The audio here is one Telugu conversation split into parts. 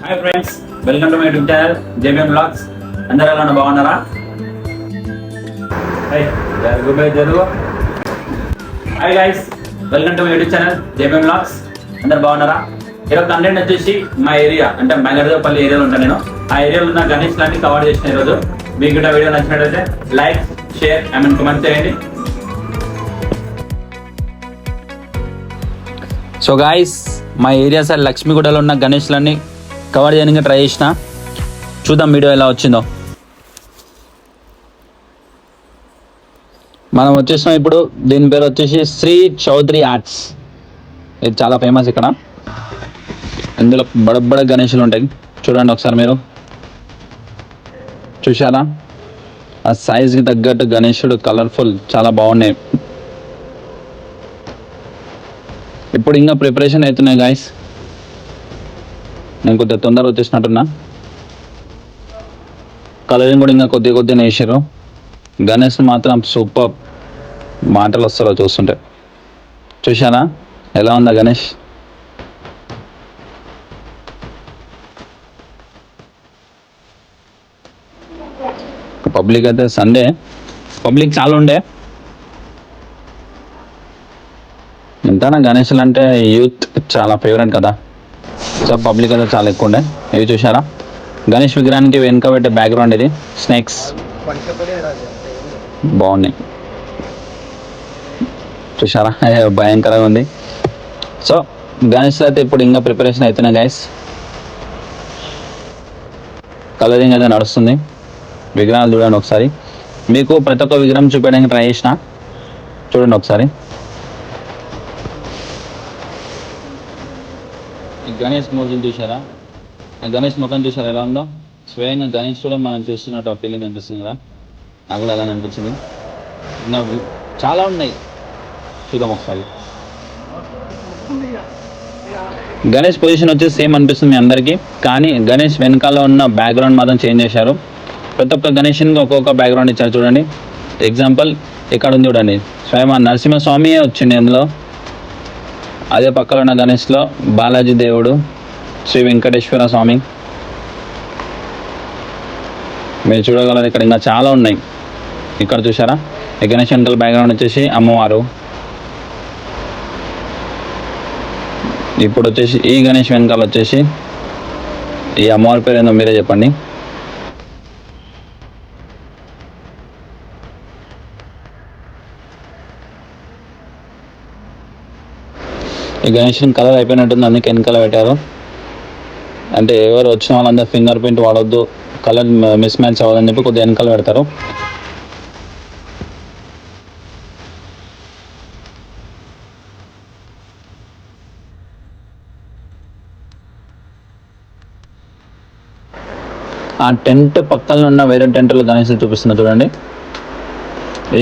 Hi friends, welcome to my YouTube channel JBM blogs. అందరూ ఎలా బాగున్నారా? Hi guys, welcome to my YouTube channel JBM blogs. అందరూ బాగున్నారా? ఈరోజు కంటెంట్ వచ్చేసి మా ఏరియా అంటే మైలర్దేపల్లి ఏరియాలో ఉంటాను నేను. ఆ ఏరియాలో ఉన్న గణేష్ లాంటి కవర్ చేసిన ఈరోజు. మీకు కూడా వీడియో నచ్చినట్లయితే లైక్, షేర్ అండ్ కామెంట్ చేయండి. సో గాయస్, మా ఏరియా సైడ్ లక్ష్మీగూడలో ఉన్న గణేష్లన్నీ కవర్ చేయడానికి ట్రై చేసిన. చూద్దాం వీడియో ఎలా వచ్చిందో. మనం వచ్చేసినాం ఇప్పుడు. దీని పేరు వచ్చేసి శ్రీ చౌదరి ఆర్ట్స్. ఇది చాలా ఫేమస్ ఇక్కడ. ఇందులో బడబడ గణేషులు ఉంటాయి. చూడండి ఒకసారి మీరు చూసారా? ఆ సైజ్కి తగ్గట్టు గణేశుడు కలర్ఫుల్ చాలా బాగున్నాయి. ఇప్పుడు ఇంకా ప్రిపరేషన్ అవుతున్నాయి గాయస్. నేను కొద్దిగా తొందరగా వచ్చేసినట్టున్నా. కలరింగ్ కూడా ఇంకా కొద్దిగా వేసారు. గణేష్ మాత్రం సూపర్, మాటలు వస్తారో చూస్తుంటే. చూసారా ఎలా ఉందా గణేష్? పబ్లిక్ అయితే సండే పబ్లిక్ చాలా ఉండే. ఎంతైనా గణేష్లు అంటే యూత్ చాలా ఫేవరెట్ కదా, సో పబ్లిక్ అయితే చాలా ఎక్కువ ఉండే. ఇవి చూసారా? గణేష్ విగ్రహానికి వెనుక పెట్టే బ్యాక్గ్రౌండ్ ఇది స్నేక్స్ బాగున్నాయి. చూసారా? భయంకరంగా ఉంది. సో గణేష్ అయితే ఇప్పుడు ఇంకా ప్రిపరేషన్ అవుతున్నాయి గైస్. కలరింగ్ అయితే నడుస్తుంది. విగ్రహాలు చూడండి ఒకసారి. మీకు ప్రతి ఒక్క విగ్రహం చూపించడానికి ట్రై చేసిన. చూడండి ఒకసారి. గణేష్ ముఖం చూసారా? గణేష్ ముఖం చూసారా ఎలా ఉందో? స్వయంగా గణేష్ కూడా మనం చూస్తున్నట్టు ఆ ఫీలింగ్ అనిపిస్తుంది కదా. నాకు కూడా అలానే అనిపించింది. ఇంకా చాలా ఉన్నాయి, చూద్దాం ఒకసారి. గణేష్ పొజిషన్ వచ్చి సేమ్ అనిపిస్తుంది మీ అందరికీ, కానీ గణేష్ వెనకాల ఉన్న బ్యాక్గ్రౌండ్ మాత్రం చేంజ్ చేశారు. ప్రతి ఒక్క గణేష్కి ఒక్కొక్క బ్యాక్గ్రౌండ్ ఇచ్చారు. చూడండి ఎగ్జాంపుల్ ఇక్కడ ఉంది చూడండి, స్వయం నరసింహస్వామియే వచ్చింది అందులో. అదే పక్కన ఉన్న గణేష్లో బాలాజీ దేవుడు, శ్రీ వెంకటేశ్వర స్వామి మీరు చూడగలరు. ఇక్కడ ఇంకా చాలా ఉన్నాయి. ఇక్కడ చూసారా? ఈ గణేష్ వెనకాల బ్యాక్గ్రౌండ్ వచ్చేసి అమ్మవారు. ఇప్పుడు వచ్చేసి ఈ గణేష్ వెనకాల వచ్చేసి ఈ అమ్మవారి పేరు ఏందో మీరే చెప్పండి. ఈ గణేష్ కలర్ అయిపోయినట్టుంది, అందుకే వెనకాల పెట్టారు. అంటే ఎవరు వచ్చిన వాళ్ళందరూ ఫింగర్ ప్రింట్ వాడొద్దు, కలర్ మిస్ మ్యాచ్ అవ్వదని చెప్పి కొద్దిగా వెనకాల పెడతారు. ఆ టెంట్ పక్కన ఉన్న వేరే టెంట్లో గణేష్ చూపిస్తున్నా చూడండి.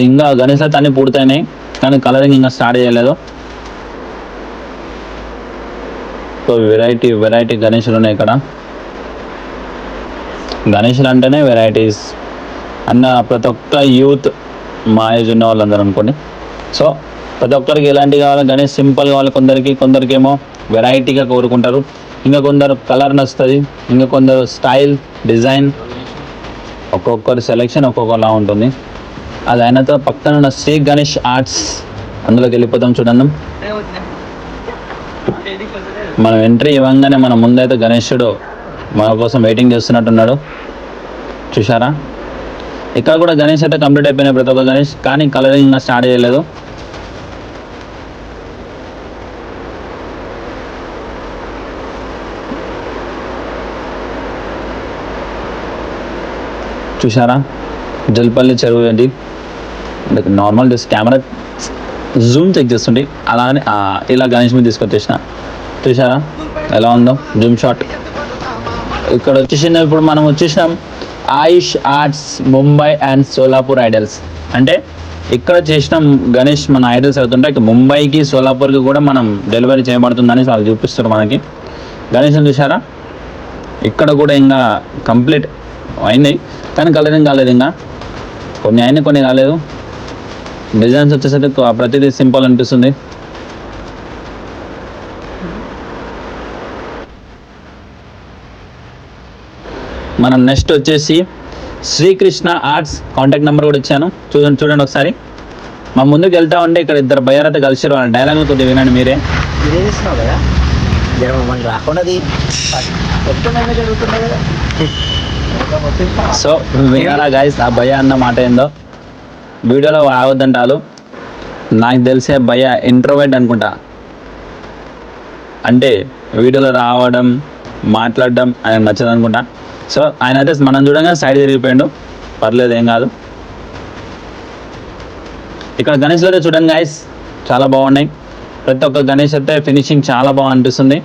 ఇంకా గణేష్ అయితే అన్నీ పూర్తయినాయి, కానీ కలరింగ్ ఇంకా స్టార్ట్ చేయలేదు. సో వెరైటీ గణేషులు ఉన్నాయి ఇక్కడ. గణేషులు అంటేనే వెరైటీస్ అన్న ప్రతి ఒక్క యూత్ మా ఏజ్ ఉన్న వాళ్ళందరూ అనుకోండి. సో ప్రతి ఒక్కరికి ఎలాంటి కావాలి, గణేష్ సింపుల్ కావాలి కొందరికేమో వెరైటీగా కోరుకుంటారు. ఇంకా కొందరు కలర్ నచ్చుతుంది, ఇంకా కొందరు స్టైల్ డిజైన్, ఒక్కొక్కరి సెలెక్షన్ ఒక్కొక్కలా ఉంటుంది. అది అయినంత పక్కన ఉన్న శ్రీ గణేష్ ఆర్ట్స్ అందులోకి వెళ్ళిపోతాం. చూడండి, మనం ఎంట్రీ ఇవ్వగానే మన ముందైతే గణేశుడు మన కోసం వెయిటింగ్ చేస్తున్నట్టున్నాడు. చూసారా? ఇక్కడ కూడా గణేష్ అయితే కంప్లీట్ అయిపోయినాయి ప్రతి ఒక్క గణేష్, కానీ కలరింగ్ ఇంకా స్టార్ట్ చేయలేదు. చూసారా? జల్పల్లి చెరువు ఏంటి normal just camera zoom check చేస్తుండే అలానే ఇలా గణేష్ మీద తీసుకొచ్చేసిన. చూసారా ఎలా ఉందో జూమ్ షాట్. ఇక్కడ వచ్చేసిన ఇప్పుడు మనం వచ్చేసినాం Ayush arts Mumbai and Solapur idols. అంటే ఇక్కడ చేసిన గణేష్ మన ఐడల్స్ అవుతుంటే ఇక ముంబైకి సోలాపూర్కి కూడా మనం డెలివరీ చేయబడుతుందని వాళ్ళు చూపిస్తారు మనకి. గణేష్ చూసారా? ఇక్కడ కూడా ఇంకా కంప్లీట్ అయినాయి, కానీ కలరింగ్ కాలేదు. ఇంకా కొన్ని అయినాయి, కొన్ని కాలేదు. డిజైన్స్ వచ్చేసరికి ప్రతిదీ సింపుల్ అనిపిస్తుంది. మనం నెక్స్ట్ వచ్చేసి శ్రీకృష్ణ ఆర్ట్స్ కాంటాక్ట్ నెంబర్ కూడా ఇచ్చాను, చూడండి ఒకసారి. మా ముందుకు వెళ్తా ఉంటే ఇక్కడ ఇద్దరు భయారైతే కలిసిరు, వాళ్ళ డైలాగ్ కొద్దిగా వినండి మీరే. ఇదే చేస్తున్నావు కదా, మళ్ళీ రాకున్నది జరుగుతుంది కదా. సో వినారా గైస్ ఆ భయ అన్న మాట ఏందో, వీడియోలో ఆగొద్దంటారు. నాకు తెలిసే భయ ఇంట్రోవర్ట్ అనుకుంటా, అంటే వీడియోలో రావడం మాట్లాడడం ఆయన నచ్చదు అనుకుంటా. సో ఆయన అయితే మనం చూడంగా సైడ్ తిరిగిపోయాడు, పర్లేదు ఏం కాదు. ఇక్కడ గణేష్లో అయితే చూడండి గైస్ చాలా బాగున్నాయి, ప్రతి ఒక్క గణేష్ అయితే ఫినిషింగ్ చాలా బాగా అనిపిస్తుంది,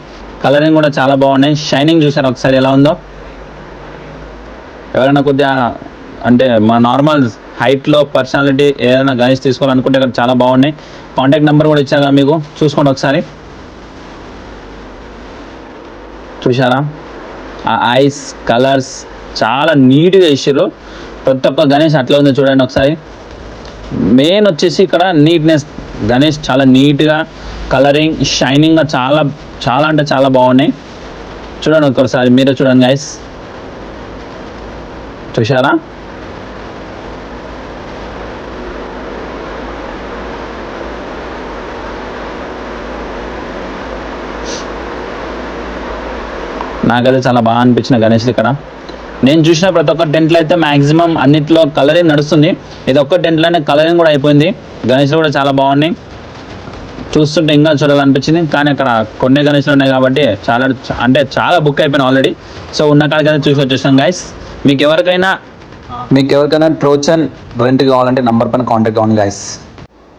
కలరింగ్ కూడా చాలా బాగున్నాయి. షైనింగ్ చూసారు ఒకసారి ఎలా ఉందో. ఎవరైనా కొద్దిగా అంటే మా నార్మల్ హైట్లో పర్సనాలిటీ ఏదైనా గణేష్ తీసుకోవాలనుకుంటే ఇక్కడ చాలా బాగున్నాయి. కాంటాక్ట్ నెంబర్ కూడా ఇచ్చారు కదా మీకు, చూసుకోండి ఒకసారి. చూసారా ఆ ఐస్ కలర్స్ చాలా నీట్గా ఇచ్చారు, ప్రతి ఒక్క గణేష్ అట్లా ఉంది చూడండి ఒకసారి. మెయిన్ వచ్చేసి ఇక్కడ నీట్నెస్, గణేష్ చాలా నీట్గా కలరింగ్ షైనింగ్గా చాలా చాలా అంటే చాలా బాగున్నాయి. చూడండి ఒకసారి మీరే చూడండి గైస్, చూసారా. నాకైతే చాలా బాగా అనిపించిన గణేష్ ఇక్కడ. నేను చూసిన ప్రతి ఒక్క టెంట్లో అయితే మ్యాక్సిమం అన్నిట్లో కలరింగ్ నడుస్తుంది, ఇది ఒక్క టెంట్లోనే కలరింగ్ కూడా అయిపోయింది. గణేష్లు కూడా చాలా బాగున్నాయి, చూస్తుంటే ఇంకా చూడాలనిపించింది. కానీ అక్కడ కొన్ని గణేష్లు ఉన్నాయి కాబట్టి చాలా అంటే చాలా బుక్ అయిపోయినాయి ఆల్రెడీ. సో ఉన్న కాడికైతే చూసి వచ్చేసాం గైస్. మీకు ఎవరికైనా ట్రోచన్ రెంట్ కావాలంటే నంబర్ పైన కాంటాక్ట్ అవ్వండి గైస్.